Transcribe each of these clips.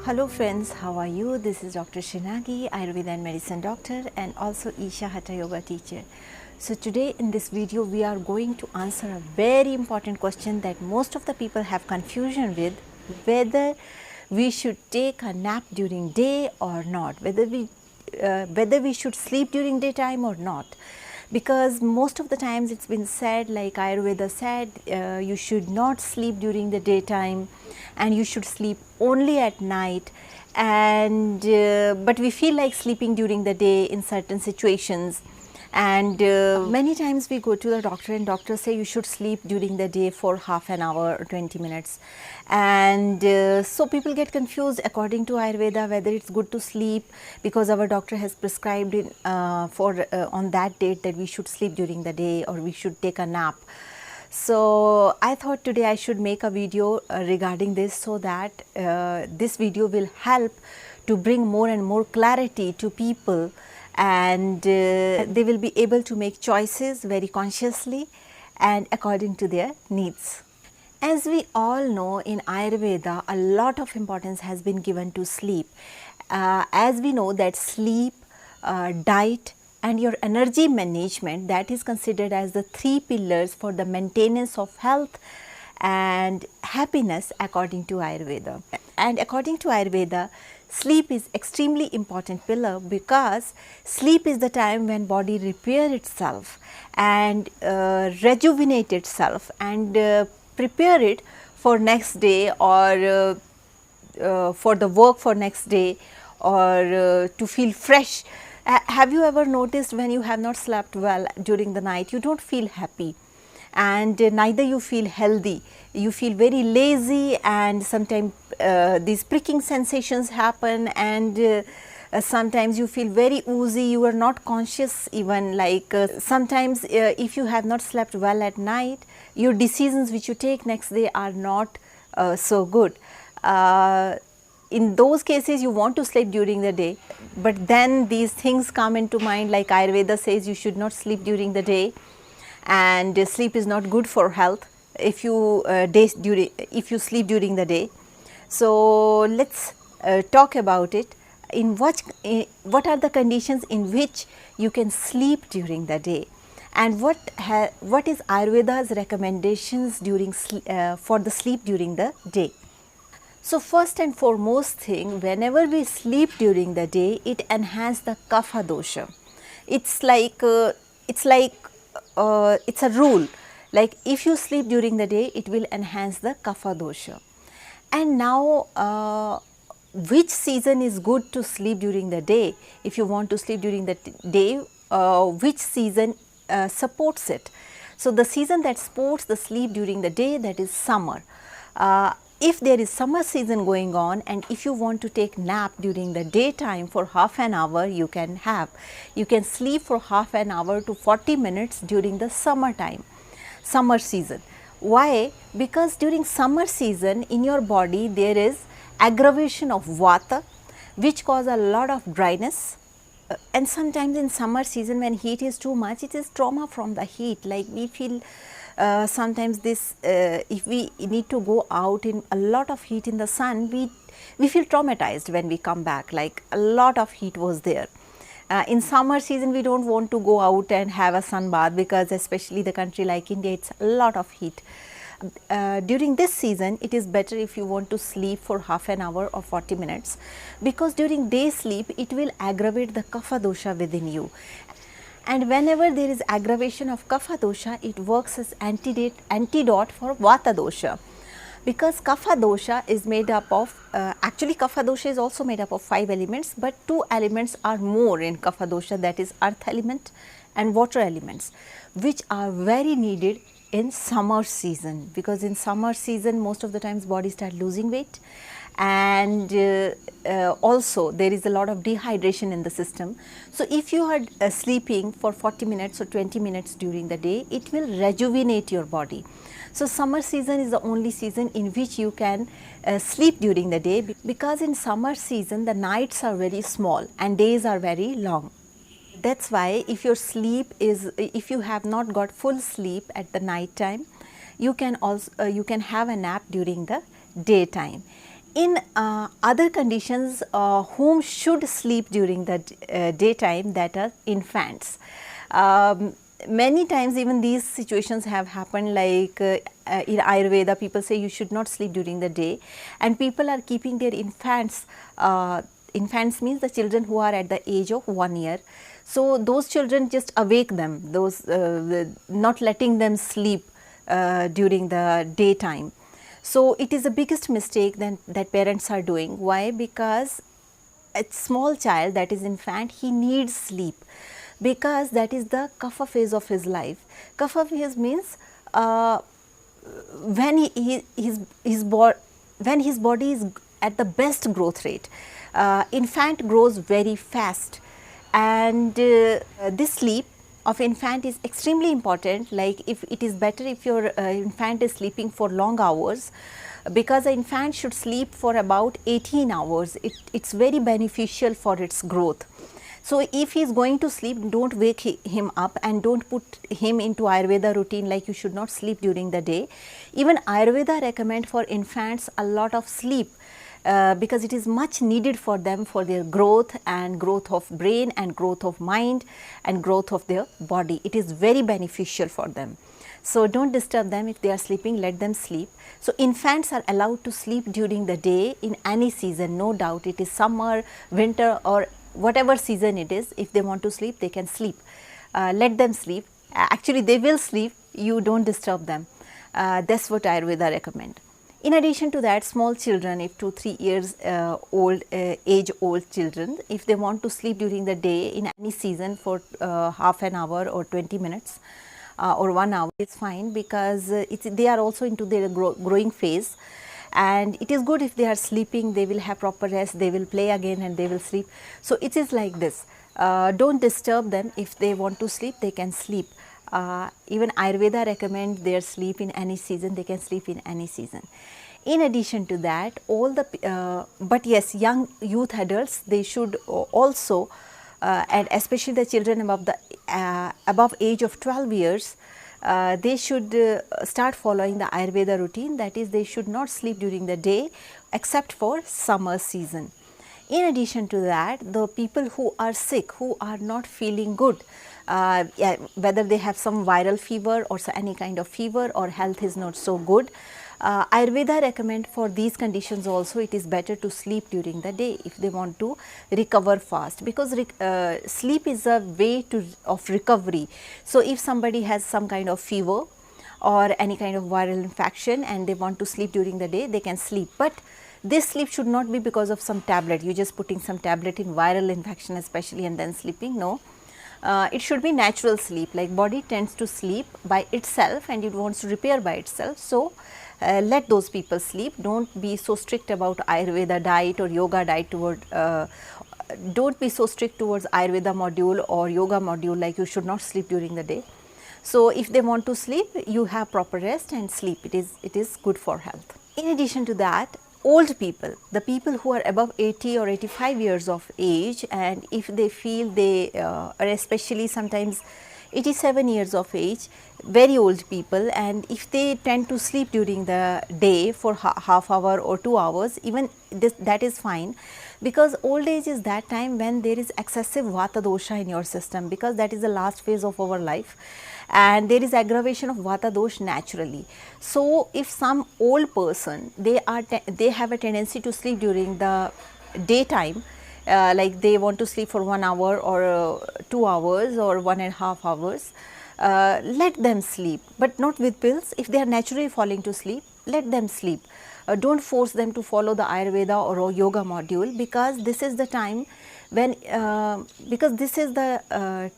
Hello friends, how are you? This is Dr. Nagi, Ayurveda and Medicine Doctor and also Isha Hatha Yoga teacher. So today in this video we are going to answer a very important question that most of the people have confusion with, whether we should take a nap during day or not, whether we should sleep during daytime or not. Because most of the times it's been said, like Ayurveda said, you should not sleep during the daytime and you should sleep only at night, and but we feel like sleeping during the day in certain situations, and many times we go to the doctor and doctors say you should sleep during the day for half an hour or 20 minutes, and so people get confused according to Ayurveda whether it's good to sleep because our doctor has prescribed it on that date that we should sleep during the day or we should take a nap. So I thought today I should make a video regarding this, so that this video will help to bring more and more clarity to people, and they will be able to make choices very consciously and according to their needs. As we all know, in Ayurveda a lot of importance has been given to sleep. As we know that sleep, diet and your energy management, that is considered as the three pillars for the maintenance of health and happiness according to Ayurveda. And according to Ayurveda, sleep is extremely important pillar, because sleep is the time when body repair itself and rejuvenate itself and prepare it for next day, or for the work for next day, or to feel fresh. Have you ever noticed when you have not slept well during the night, you don't feel happy, and neither you feel healthy, you feel very lazy, and sometimes these pricking sensations happen, and sometimes you feel very woozy, you are not conscious even, like sometimes if you have not slept well at night, your decisions which you take next day are not so good. In those cases you want to sleep during the day, but then these things come into mind, like Ayurveda says you should not sleep during the day, and sleep is not good for health if you sleep during the day. So let's talk about it. What are the conditions in which you can sleep during the day, and what is Ayurveda's recommendations during for the sleep during the day. So first and foremost thing, whenever we sleep during the day, it enhances the kapha dosha. It's a rule, like if you sleep during the day, it will enhance the kapha dosha. And now which season is good to sleep during the day? If you want to sleep during the day, which season supports it? So the season that supports the sleep during the day, that is summer. If there is summer season going on, and if you want to take nap during the daytime for half an hour, you can sleep for half an hour to 40 minutes during the summer season. Why? Because during summer season in your body there is aggravation of vata, which cause a lot of dryness. And sometimes in summer season when heat is too much, it is trauma from the heat, like we feel sometimes this if we need to go out in a lot of heat in the sun, we feel traumatized when we come back, like a lot of heat was there. In summer season we don't want to go out and have a sun bath, because especially the country like India, it's a lot of heat. During this season it is better if you want to sleep for half an hour or 40 minutes, because during day sleep it will aggravate the kapha dosha within you. And whenever there is aggravation of kapha dosha, it works as antidote for vata dosha, because kapha dosha is made up of actually kapha dosha is also made up of 5 elements, but 2 elements are more in kapha dosha, that is earth element and water elements, which are very needed in summer season, because in summer season most of the times body start losing weight, and also there is a lot of dehydration in the system. So if you are sleeping for 40 minutes or 20 minutes during the day, it will rejuvenate your body. So summer season is the only season in which you can sleep during the day, because in summer season the nights are very small and days are very long. That's why if your sleep is, if you have not got full sleep at the night time, you can have a nap during the daytime. In other conditions, whom should sleep during the daytime, that are infants. Many times even these situations have happened, like in Ayurveda people say you should not sleep during the day, and people are keeping their infants, infants means the children who are at the age of 1 year. So those children just awake them, those not letting them sleep during the daytime. So it is the biggest mistake that parents are doing. Why? Because a small child, that is infant, he needs sleep, because that is the kapha phase of his life. Kapha phase means when when his body is at the best growth rate. Infant grows very fast, and this sleep of infant is extremely important. Like, if it is better if your infant is sleeping for long hours, because the infant should sleep for about 18 hours. It's very beneficial for its growth. So if he is going to sleep, don't wake him up, and don't put him into Ayurveda routine like you should not sleep during the day. Even Ayurveda recommend for infants a lot of sleep, because it is much needed for them, for their growth, and growth of brain, and growth of mind, and growth of their body. It is very beneficial for them. So don't disturb them. If they are sleeping, let them sleep. So infants are allowed to sleep during the day in any season, no doubt. It is summer, winter, or whatever season it is. If they want to sleep, they can sleep. Let them sleep. Actually, they will sleep. You don't disturb them. That's what Ayurveda recommend. In addition to that, small children, if 2-3 years old, age old children, if they want to sleep during the day in any season for half an hour or 20 minutes or 1 hour, it's fine, because they are also into their growing phase. And it is good if they are sleeping, they will have proper rest, they will play again and they will sleep. So it is like this. Don't disturb them. If they want to sleep, they can sleep. Even Ayurveda recommend their sleep in any season, they can sleep in any season. In addition to that, but yes, young youth adults, they should also, and especially the children above age of 12 years, they should start following the Ayurveda routine. That is, they should not sleep during the day except for summer season. In addition to that, the people who are sick, who are not feeling good, whether they have some viral fever or any kind of fever, or health is not so good, Ayurveda recommend for these conditions also, it is better to sleep during the day if they want to recover fast, because sleep is a way of recovery. So if somebody has some kind of fever or any kind of viral infection and they want to sleep during the day, they can sleep. But this sleep should not be because of some tablet. You just putting some tablet in viral infection especially and then sleeping. No. It should be natural sleep, like body tends to sleep by itself and it wants to repair by itself. So let those people sleep. Don't be so strict about Ayurveda diet or yoga diet toward, don't be so strict towards Ayurveda module or yoga module, like you should not sleep during the day. So if they want to sleep, you have proper rest and sleep. It is good for health. In addition to that, old people, the people who are above 80 or 85 years of age, and if they feel they are especially sometimes 87 years of age, very old people, and if they tend to sleep during the day for half hour or 2 hours, even that is fine, because old age is that time when there is excessive vata dosha in your system, because that is the last phase of our life and there is aggravation of vata dosh naturally. So if some old person, they have a tendency to sleep during the daytime, like they want to sleep for 1 hour or 2 hours or 1.5 hours, let them sleep, but not with pills. If they are naturally falling to sleep, let them sleep. Don't force them to follow the Ayurveda or yoga module, because this is the time when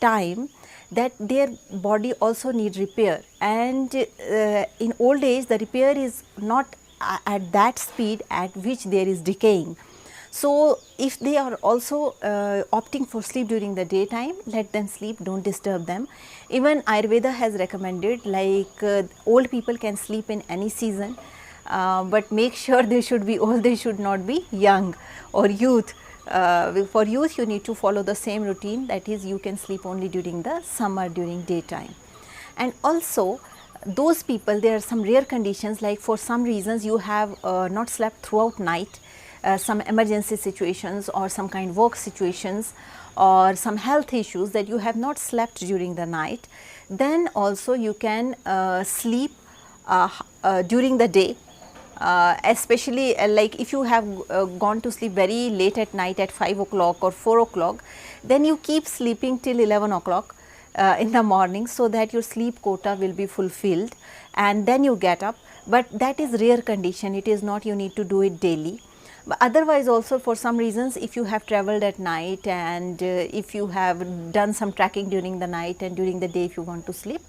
time that their body also needs repair, and in old age the repair is not at that speed at which there is decaying. So if they are also opting for sleep during the daytime, let them sleep, don't disturb them. Even Ayurveda has recommended, like old people can sleep in any season, but make sure they should be old, they should not be young or youth. For youth, you need to follow the same routine, that is, you can sleep only during the summer, during daytime. And also those people, there are some rare conditions, like for some reasons you have not slept throughout night, some emergency situations or some kind of work situations or some health issues that you have not slept during the night, then also you can sleep during the day. Especially like if you have gone to sleep very late at night at 5 o'clock or 4 o'clock, then you keep sleeping till 11 o'clock in the morning, so that your sleep quota will be fulfilled and then you get up. But that is rare condition, it is not you need to do it daily. But otherwise also, for some reasons, if you have traveled at night and if you have done some trekking during the night and during the day if you want to sleep,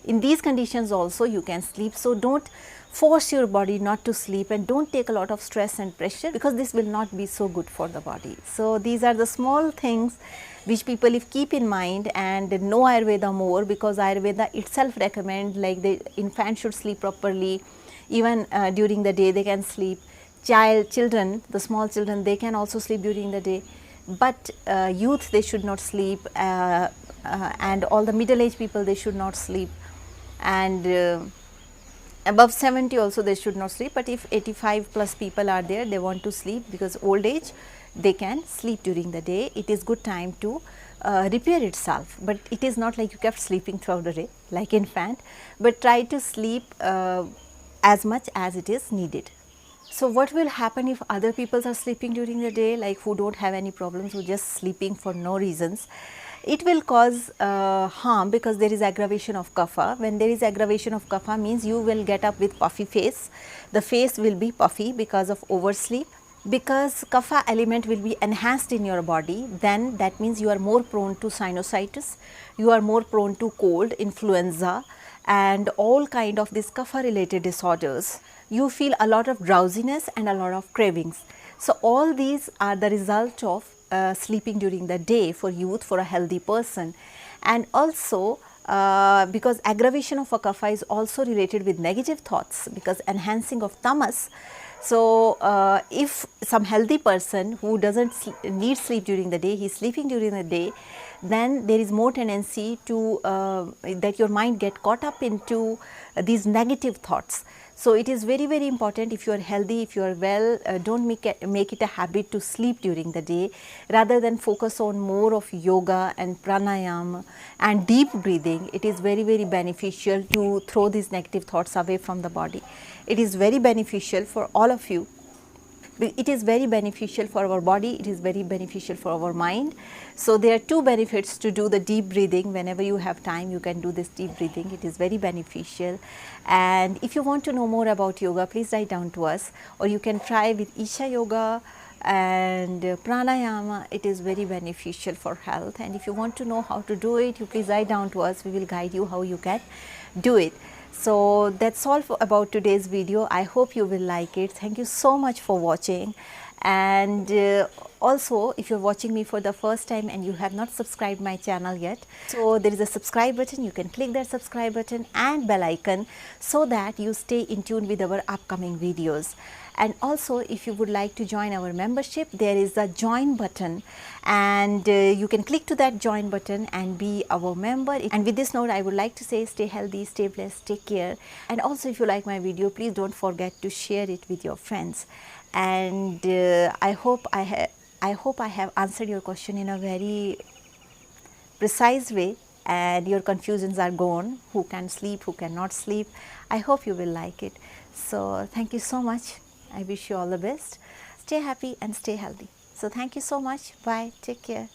in these conditions also you can sleep. So don't force your body not to sleep and don't take a lot of stress and pressure, because this will not be so good for the body. So these are the small things which people if keep in mind and know Ayurveda more, because Ayurveda itself recommend like the infant should sleep properly, even during the day they can sleep. Children, the small children, they can also sleep during the day, but youth, they should not sleep, and all the middle-aged people, they should not sleep, and above 70 also they should not sleep. But if 85 plus people are there, they want to sleep because old age, they can sleep during the day. It is good time to repair itself, but it is not like you kept sleeping throughout the day like infant, but try to sleep as much as it is needed. So what will happen if other people are sleeping during the day, like who don't have any problems, who just sleeping for no reasons? It will cause harm, because there is aggravation of kapha. When there is aggravation of kapha, means you will get up with puffy face. The face will be puffy because of oversleep. Because kapha element will be enhanced in your body, then that means you are more prone to sinusitis, you are more prone to cold, influenza, and all kind of these kapha related disorders. You feel a lot of drowsiness and a lot of cravings. So all these are the result of sleeping during the day for youth, for a healthy person. And also because aggravation of a kapha is also related with negative thoughts, because enhancing of tamas. So if some healthy person who doesn't need sleep during the day, he is sleeping during the day, then there is more tendency to that your mind get caught up into these negative thoughts. So it is very, very important, if you are healthy, if you are well, don't make it a habit to sleep during the day, rather than focus on more of yoga and pranayama and deep breathing. It is very, very beneficial to throw these negative thoughts away from the body. It is very beneficial for all of you. It is very beneficial for our body, it is very beneficial for our mind. So there are two benefits to do the deep breathing. Whenever you have time, you can do this deep breathing. It is very beneficial. And if you want to know more about yoga, please write down to us, or you can try with Isha Yoga and pranayama. It is very beneficial for health. And if you want to know how to do it, you please write down to us. We will guide you how you can do it. So that's all about today's video. I hope you will like it. Thank you so much for watching. And also, if you're watching me for the first time and you have not subscribed my channel yet, so there is a subscribe button. You can click that subscribe button and bell icon, so that you stay in tune with our upcoming videos. And also, if you would like to join our membership, there is a join button, and you can click to that join button and be our member. And with this note, I would like to say, stay healthy, stay blessed, take care. And also, if you like my video, please don't forget to share it with your friends. And I hope I have answered your question in a very precise way, and your confusions are gone. Who can sleep, who cannot sleep. I hope you will like it. So thank you so much. I wish you all the best. Stay happy and stay healthy. So thank you so much. Bye. Take care.